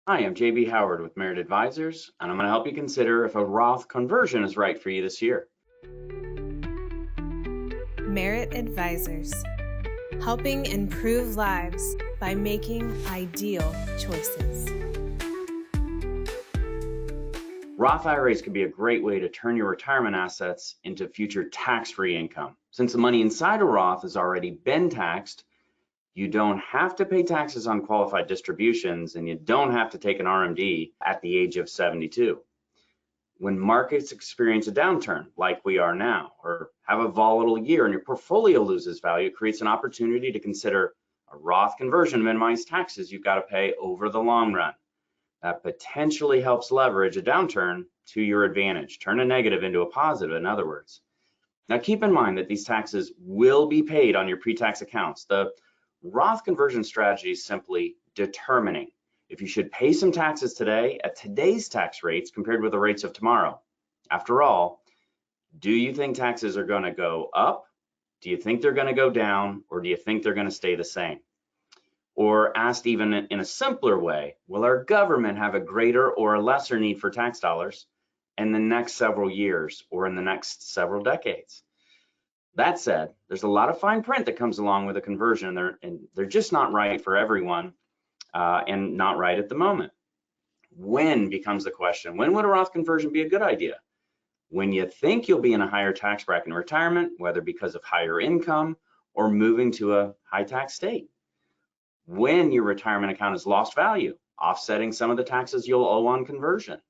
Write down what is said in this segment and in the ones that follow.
Hi, I'm JB Howard with Merit Advisors, and I'm going to help you consider if a Roth conversion is right for you this year. Merit Advisors, helping improve lives by making ideal choices. Roth IRAs can be a great way to turn your retirement assets into future tax-free income. Since the money inside a Roth has already been taxed, you don't have to pay taxes on qualified distributions, and you don't have to take an RMD at the age of 72. When markets experience a downturn like we are now, or have a volatile year and your portfolio loses value, it creates an opportunity to consider a Roth conversion to minimize taxes you've got to pay over the long run. That potentially helps leverage a downturn to your advantage, turn a negative into a positive, in other words. Now keep in mind that these taxes will be paid on your pre-tax accounts. The Roth conversion strategy is simply determining if you should pay some taxes today at today's tax rates compared with the rates of tomorrow. After all, do you think taxes are going to go up? Do you think they're going to go down? Or do you think they're going to stay the same? Or asked even in a simpler way, will our government have a greater or a lesser need for tax dollars in the next several years or in the next several decades? That said, there's a lot of fine print that comes along with a conversion, and they're just not right for everyone and not right at the moment. When becomes the question. When would a Roth conversion be a good idea? When you think you'll be in a higher tax bracket in retirement, whether because of higher income or moving to a high tax state. When your retirement account has lost value, offsetting some of the taxes you'll owe on conversion.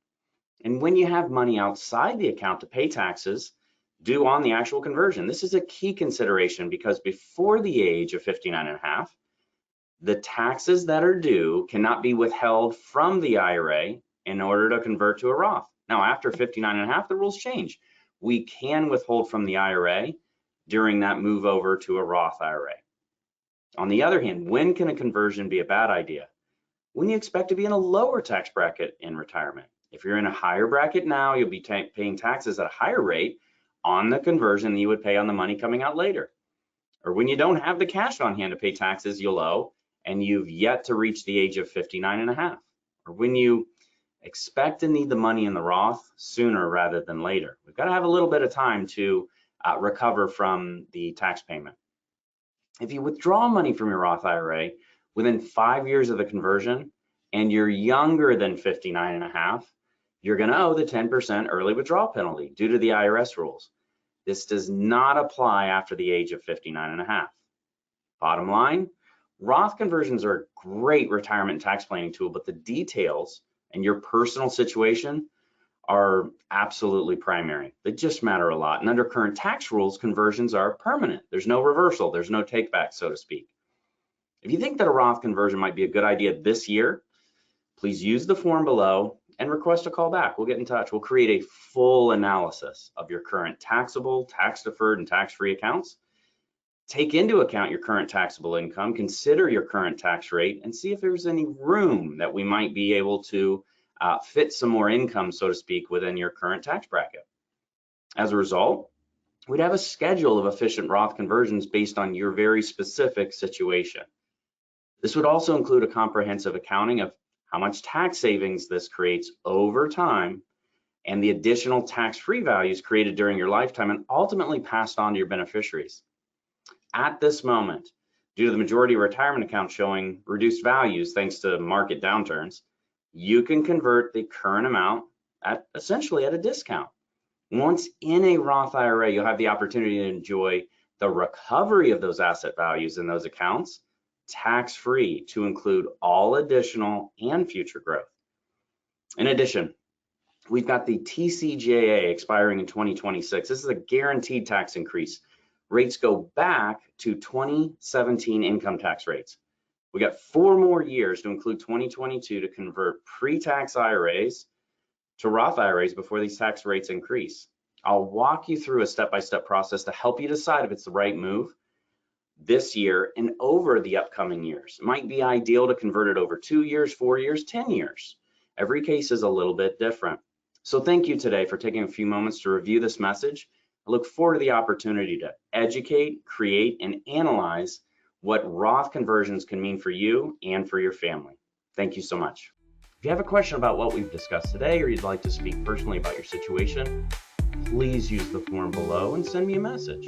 And when you have money outside the account to pay taxes due on the actual conversion. This is a key consideration because before the age of 59 and a half, the taxes that are due cannot be withheld from the IRA in order to convert to a Roth. Now, after 59 and a half, the rules change. We can withhold from the IRA during that move over to a Roth IRA. On the other hand, when can a conversion be a bad idea? When you expect to be in a lower tax bracket in retirement. If you're in a higher bracket now, you'll be paying taxes at a higher rate on the conversion than you would pay on the money coming out later. Or when you don't have the cash on hand to pay taxes you'll owe and you've yet to reach the age of 59 and a half. Or when you expect to need the money in the Roth sooner rather than later. We've got to have a little bit of time to recover from the tax payment. If you withdraw money from your Roth IRA within 5 years of the conversion and you're younger than 59 and a half, you're going to owe the 10% early withdrawal penalty due to the IRS rules. This does not apply after the age of 59 and a half. Bottom line, Roth conversions are a great retirement tax planning tool, but the details and your personal situation are absolutely primary. They just matter a lot. And under current tax rules, conversions are permanent. There's no reversal. There's no take back, so to speak. If you think that a Roth conversion might be a good idea this year, please use the form below and request a call back. We'll get in touch. We'll create a full analysis of your current taxable, tax deferred, and tax-free accounts. Take into account your current taxable income, consider your current tax rate, and see if there's any room that we might be able to fit some more income, so to speak, within your current tax bracket. As a result, we'd have a schedule of efficient Roth conversions based on your very specific situation. This would also include a comprehensive accounting of how much tax savings this creates over time and the additional tax-free values created during your lifetime and ultimately passed on to your beneficiaries. At this moment, due to the majority of retirement accounts showing reduced values thanks to market downturns, you can convert the current amount at essentially at a discount. Once in a Roth IRA, you'll have the opportunity to enjoy the recovery of those asset values in those accounts tax-free to include all additional and future growth. In addition, we've got the TCJA expiring in 2026. This is a guaranteed tax increase. Rates go back to 2017 income tax rates. We got 4 more years to include 2022 to convert pre-tax IRAs to Roth IRAs before these tax rates increase. I'll walk you through a step-by-step process to help you decide if it's the right move this year and over the upcoming years. It might be ideal to convert it over 2 years, 4 years, 10 years. Every case is a little bit different. So thank you today for taking a few moments to review this message. I look forward to the opportunity to educate, create, and analyze what Roth conversions can mean for you and for your family. Thank you so much. If you have a question about what we've discussed today, or you'd like to speak personally about your situation, please use the form below and send me a message.